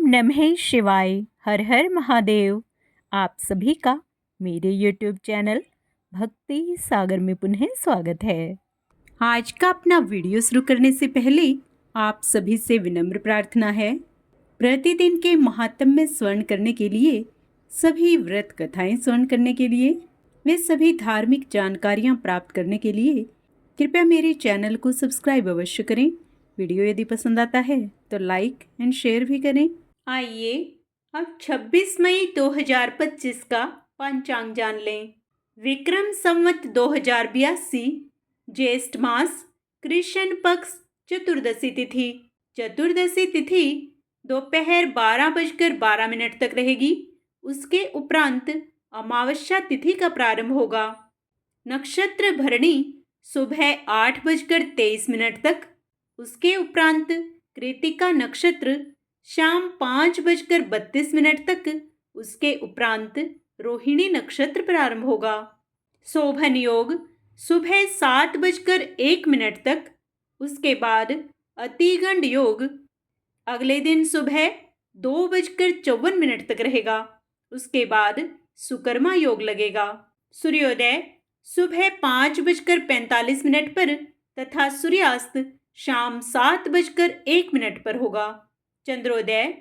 नमः शिवाय। हर हर महादेव। आप सभी का मेरे YouTube चैनल भक्ति सागर में पुनः स्वागत है। आज का अपना वीडियो शुरू करने से पहले आप सभी से विनम्र प्रार्थना है, प्रतिदिन के महात्म्य में स्वर्ण करने के लिए, सभी व्रत कथाएं स्वर्ण करने के लिए, वे सभी धार्मिक जानकारियां प्राप्त करने के लिए कृपया मेरे चैनल को सब्सक्राइब अवश्य करें। वीडियो यदि पसंद आता है तो लाइक एंड शेयर भी करें। आइए अब 26 मई 2025 का पंचांग जान लें। विक्रम संवत 2082 ज्येष्ठ मास कृष्ण पक्ष चतुर्दशी तिथि। चतुर्दशी तिथि दोपहर 12:12 तक रहेगी। उसके उपरांत अमावस्या तिथि का प्रारंभ होगा। नक्षत्र भरणी सुबह 8:23 तक। उसके उपरांत कृतिका नक्षत्र शाम 5:32 तक। उसके उपरांत रोहिणी नक्षत्र प्रारंभ होगा। शोभन योग सुबह 7:01 तक। उसके बाद अतिगंड योग अगले दिन सुबह 2:54 तक रहेगा। उसके बाद सुकर्मा योग लगेगा। सूर्योदय सुबह 5:45 पर तथा सूर्यास्त शाम 7:01 पर होगा। चंद्रोदय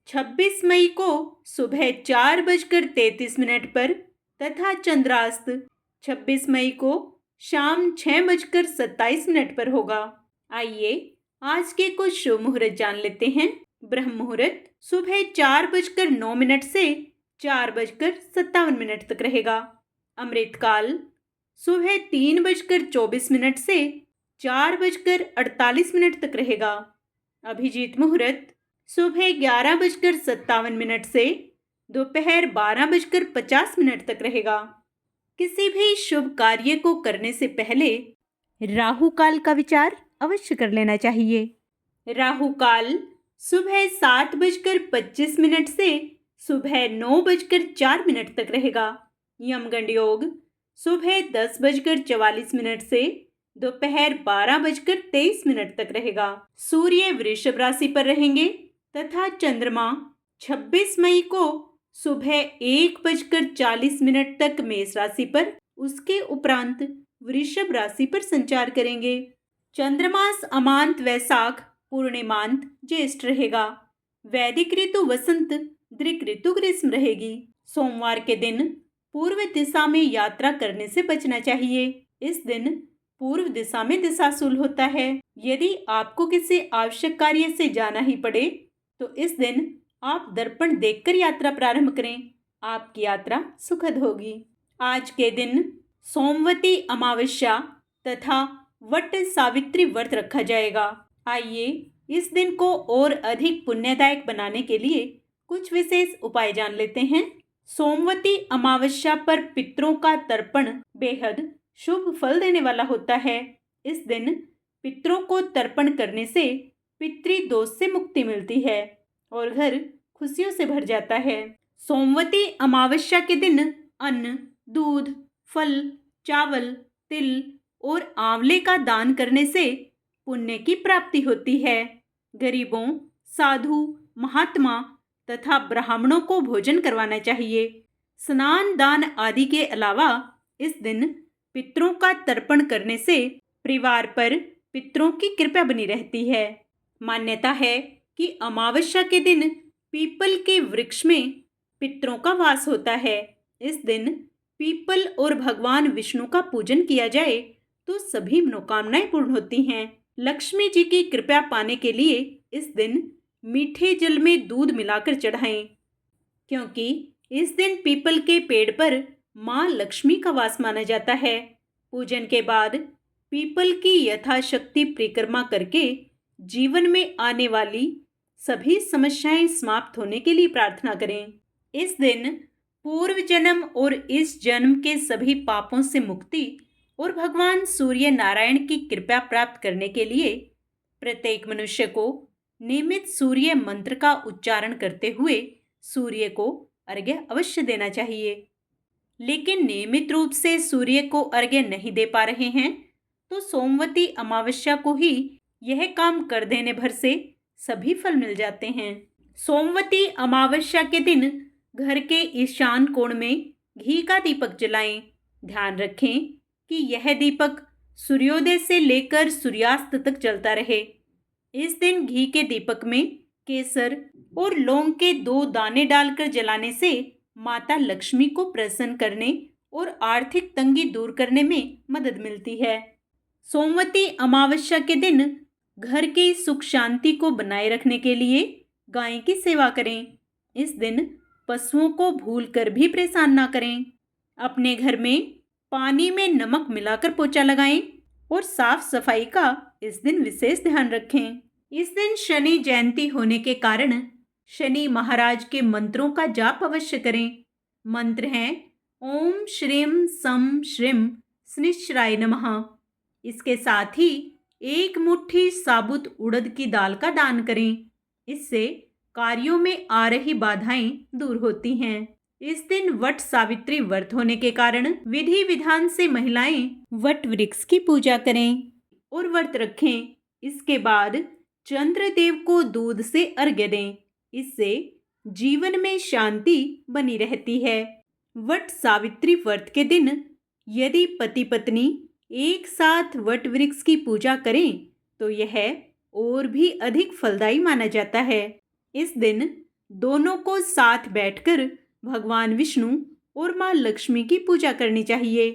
26 मई को सुबह 4:33 पर तथा चंद्रास्त 26 मई को शाम 6:27 पर होगा। आइए आज के कुछ शुभ मुहूर्त जान लेते हैं। ब्रह्म मुहूर्त सुबह 4:09 से 4:57 तक रहेगा। अमृतकाल सुबह 3:24 से 4:48 तक रहेगा। अभिजीत मुहूर्त सुबह 11:57 से दोपहर 12:50 तक रहेगा। किसी भी शुभ कार्य को करने से पहले राहु काल का विचार अवश्य कर लेना चाहिए। राहु काल सुबह 7:25 से सुबह 9:04 तक रहेगा। यमगंड योग सुबह 10:44 से दोपहर 12:23 तक रहेगा। सूर्य वृषभ राशि पर रहेंगे तथा चंद्रमा 26 मई को सुबह 1:40 तक मेष राशि पर, उसके उपरांत वृषभ राशि पर संचार करेंगे। चंद्रमास अमांत वैशाख, पूर्णिमांत ज्येष्ठ रहेगा। वैदिक ऋतु वसंत, दृक ऋतु ग्रीष्म रहेगी। सोमवार के दिन पूर्व दिशा में यात्रा करने से बचना चाहिए। इस दिन पूर्व दिशा में दिशाशूल होता है। यदि आपको किसी आवश्यक कार्य से जाना ही पड़े तो इस दिन आप दर्पण देखकर यात्रा प्रारंभ करें। आपकी यात्रा सुखद होगी। आज के दिन सोमवती अमावस्या तथा वट सावित्री व्रत रखा जाएगा। आइए इस दिन को और अधिक पुण्यदायक बनाने के लिए कुछ विशेष उपाय जान लेते हैं। सोमवती अमावस्या पर पितरों का तर्पण बेहद शुभ फल देने वाला होता है। इस दिन पितरों को तर्पण करने से पितृदोष से मुक्ति मिलती है और घर खुशियों से भर जाता है। सोमवती अमावस्या के दिन अन्न, दूध, फल, चावल, तिल और आंवले का दान करने से पुण्य की प्राप्ति होती है। गरीबों, साधु, महात्मा तथा ब्राह्मणों को भोजन करवाना चाहिए। स्नान दान आदि के अलावा इस दिन पितरों का तर्पण करने से परिवार पर पितरों की कृपा बनी रहती है। मान्यता है कि अमावस्या के दिन पीपल के वृक्ष में पितरों का वास होता है। इस दिन पीपल और भगवान विष्णु का पूजन किया जाए तो सभी मनोकामनाएं पूर्ण होती हैं। लक्ष्मी जी की कृपा पाने के लिए इस दिन मीठे जल में दूध मिलाकर चढ़ाएं, क्योंकि इस दिन पीपल के पेड़ पर मां लक्ष्मी का वास माना जाता है। पूजन के बाद पीपल की यथाशक्ति परिक्रमा करके जीवन में आने वाली सभी समस्याएं समाप्त होने के लिए प्रार्थना करें। इस दिन पूर्व जन्म और इस जन्म के सभी पापों से मुक्ति और भगवान सूर्य नारायण की कृपा प्राप्त करने के लिए प्रत्येक मनुष्य को नियमित सूर्य मंत्र का उच्चारण करते हुए सूर्य को अर्घ्य अवश्य देना चाहिए। लेकिन नियमित रूप से सूर्य को अर्घ्य नहीं दे पा रहे हैं तो सोमवती अमावस्या को ही यह काम कर देने भर से सभी फल मिल जाते हैं। सोमवती अमावस्या के दिन घर के ईशान कोण में घी का दीपक जलाएं। ध्यान रखें कि यह दीपक सूर्योदय से लेकर सूर्यास्त तक जलता रहे। इस दिन घी के दीपक में केसर और लौंग के 2 दाने डालकर जलाने से माता लक्ष्मी को प्रसन्न करने और आर्थिक तंगी दूर करने में मदद मिलती है। सोमवती अमावस्या के दिन घर की सुख शांति को बनाए रखने के लिए गाय की सेवा करें। इस दिन पशुओं को भूलकर भी परेशान ना करें। अपने घर में पानी में नमक मिलाकर पोछा लगाएं और साफ सफाई का इस दिन विशेष ध्यान रखें। इस दिन शनि जयंती होने के कारण शनि महाराज के मंत्रों का जाप अवश्य करें। मंत्र हैं ओम श्रीम सम श्रीम शनिश्चराय नमः। इसके साथ ही 1 मुट्ठी साबुत उड़द की दाल का दान करें। इससे कार्यों में आ रही बाधाएं दूर होती हैं। इस दिन वट सावित्री व्रत होने के कारण विधि विधान से महिलाएं वट वृक्ष की पूजा करें और व्रत रखें। इसके बाद चंद्रदेव को दूध से अर्घ्य दें। इससे जीवन में शांति बनी रहती है। वट सावित्री व्रत के दिन यदि पति पत्नी एक साथ वट वृक्ष की पूजा करें तो यह और भी अधिक फलदायी माना जाता है। इस दिन दोनों को साथ बैठकर भगवान विष्णु और मां लक्ष्मी की पूजा करनी चाहिए।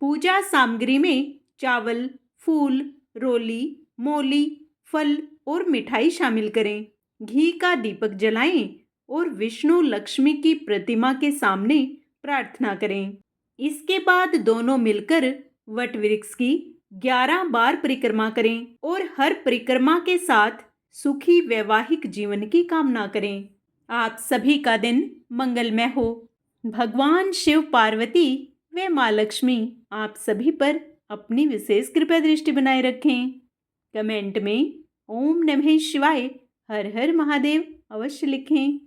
पूजा सामग्री में चावल, फूल, रोली, मोली, फल और मिठाई शामिल करें। घी का दीपक जलाएं और विष्णु लक्ष्मी की प्रतिमा के सामने प्रार्थना करें। इसके बाद दोनों मिलकर वट वृक्ष की 11 बार परिक्रमा करें और हर परिक्रमा के साथ सुखी वैवाहिक जीवन की कामना करें। आप सभी का दिन मंगलमय हो। भगवान शिव, पार्वती व माँ लक्ष्मी आप सभी पर अपनी विशेष कृपा दृष्टि बनाए रखें। कमेंट में ओम नमः शिवाय, हर हर महादेव अवश्य लिखें।